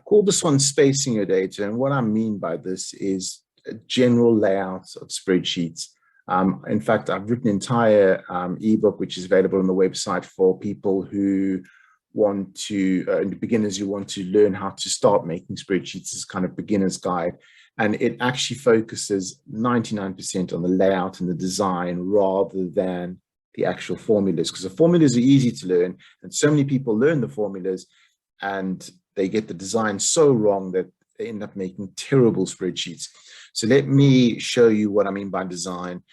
call this one spacing your data. And what I mean by this is a general layout of spreadsheets. In fact, I've written an entire ebook, which is available on the website for people who want to, beginners who want to learn how to start making spreadsheets as kind of beginner's guide. And it actually focuses 99% on the layout and the design rather than the actual formulas, because the formulas are easy to learn. And so many people learn the formulas and they get the design so wrong that they end up making terrible spreadsheets. So let me show you what I mean by design.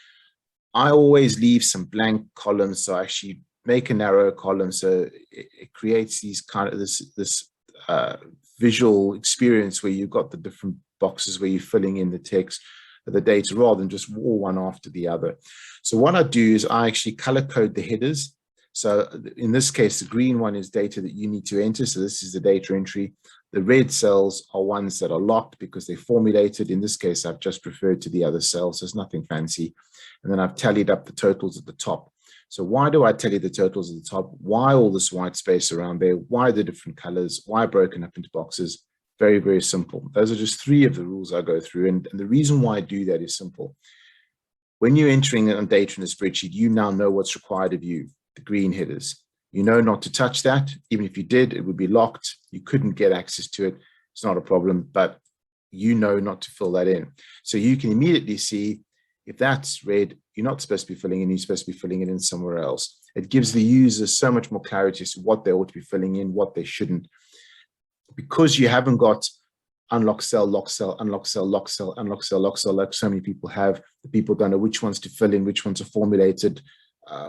I always leave some blank columns. So I actually make a narrow column. So it creates these kind of this visual experience where you've got the different boxes where you're filling in the text, the data, rather than just all one after the other. So what I do is I actually color code the headers. So in this case, the green one is data that you need to enter. So this is the data entry. The red cells are ones that are locked because they're formulated. In this case, I've just referred to the other cells. So it's nothing fancy. And then I've tallied up the totals at the top. So why do I tally the totals at the top? Why all this white space around there? Why the different colors? Why broken up into boxes? Very, very simple. Those are just three of the rules I go through. And the reason why I do that is simple. When you're entering data in a spreadsheet, you now know what's required of you, the green headers. You know not to touch that. Even if you did, it would be locked. You couldn't get access to it. It's not a problem, but you know not to fill that in. So you can immediately see if that's red, you're not supposed to be filling in, you're supposed to be filling it in somewhere else. It gives the user so much more clarity as to what they ought to be filling in, what they shouldn't. Because you haven't got unlock cell, lock cell, unlock cell, lock cell, unlock cell, lock cell, like so many people have, the people don't know which ones to fill in, which ones are formulated,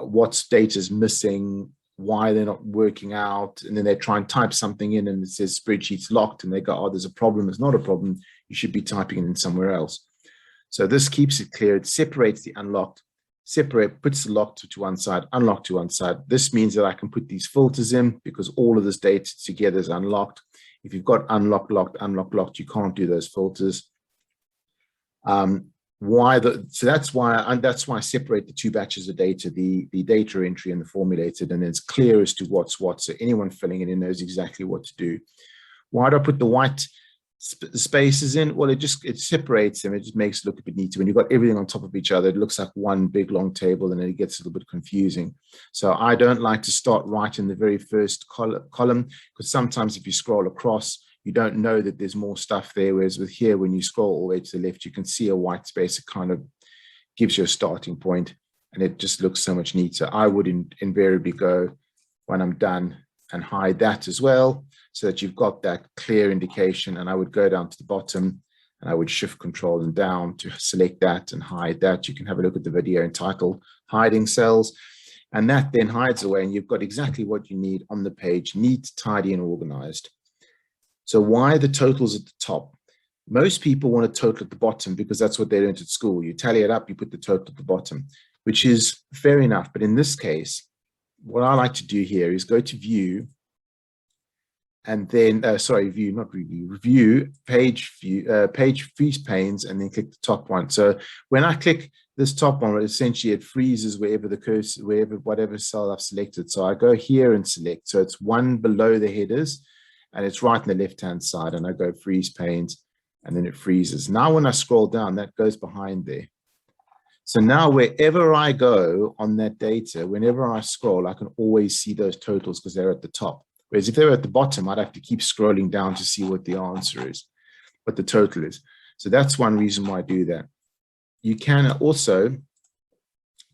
what data is missing, why they're not working out, and then they try and type something in and it says spreadsheet's locked and they go, oh, there's a problem. It's not a problem. You should be typing it in somewhere else. So this keeps it clear. It separates the unlocked, puts the locked to one side, unlocked to one side. This means that I can put these filters in because all of this data together is unlocked. If you've got unlock, locked, unlock, locked, you can't do those filters. So that's why I separate the two batches of data, the data entry and the formulated, and it's clear as to what's what. So anyone filling it in knows exactly what to do. Why do I put the white spaces in? Well, it separates them. It just makes it look a bit neater. When you've got everything on top of each other, it looks like one big long table and then it gets a little bit confusing. So I don't like to start right in the very first column because sometimes if you scroll across, you don't know that there's more stuff there. Whereas with here, when you scroll all the way to the left, you can see a white space. It kind of gives you a starting point and it just looks so much neater. I would invariably go when I'm done and hide that as well, so that you've got that clear indication. And I would go down to the bottom and I would shift control and down to select that and hide that. You can have a look at the video entitled Hiding Cells. And that then hides away and you've got exactly what you need on the page, neat, tidy, and organized. So why the totals at the top? Most people want a total at the bottom because that's what they learned at school. You tally it up, you put the total at the bottom, which is fair enough. But in this case, what I like to do here is go to view and then, review, page freeze panes, and then click the top one. So when I click this top one, essentially it freezes wherever the cursor, whatever cell I've selected. So I go here and select. So it's one below the headers and it's right on the left-hand side, and I go freeze panes and then it freezes. Now when I scroll down, that goes behind there. So now wherever I go on that data, whenever I scroll, I can always see those totals because they're at the top. Whereas if they were at the bottom, I'd have to keep scrolling down to see what the answer is, what the total is. So that's one reason why I do that. You can also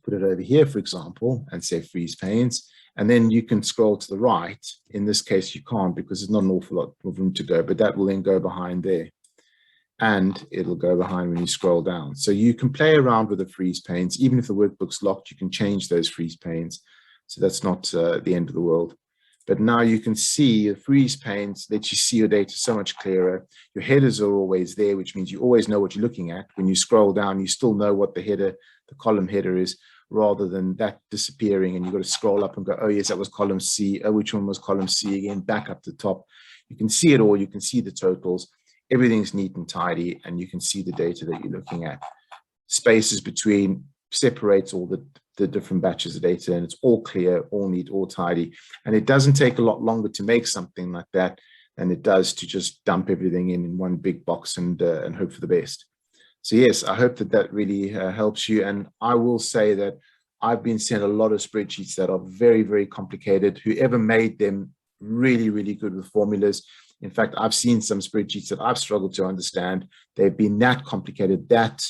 put it over here, for example, and say freeze panes, and then you can scroll to the right. In this case, you can't because there's not an awful lot of room to go, but that will then go behind there. And it'll go behind when you scroll down. So you can play around with the freeze panes. Even if the workbook's locked, you can change those freeze panes. So that's not the end of the world. But now you can see the freeze panes lets you see your data so much clearer. Your headers are always there, which means you always know what you're looking at. When you scroll down, you still know what the column header is, rather than that disappearing and you've got to scroll up and go, oh yes, that was column C. Oh, which one was column C again? Back up to the top. You can see it all. You can see the totals. Everything's neat and tidy, and you can see the data that you're looking at. Spaces between separates all the different batches of data, and it's all clear, all neat, all tidy. And it doesn't take a lot longer to make something like that than it does to just dump everything in one big box and hope for the best. So yes, I hope that that really helps you. And I will say that I've been sent a lot of spreadsheets that are very, very complicated. Whoever made them, really, really good with formulas. In fact, I've seen some spreadsheets that I've struggled to understand. They've been that complicated, that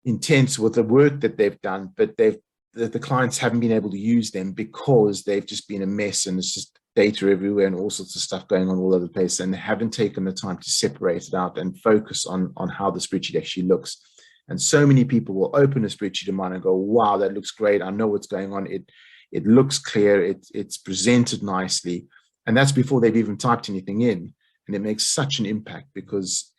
intense with the work that they've done, but the clients haven't been able to use them because they've just been a mess, and it's just data everywhere and all sorts of stuff going on all over the place, and they haven't taken the time to separate it out and focus on how the spreadsheet actually looks. And so many people will open a spreadsheet of mine and go, wow, that looks great. I know what's going on. It looks clear. It's presented nicely. And that's before they've even typed anything in. And it makes such an impact because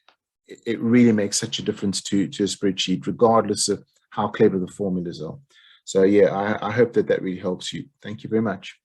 it really makes such a difference to a spreadsheet, regardless of how clever the formulas are. So yeah, I hope that that really helps you. Thank you very much.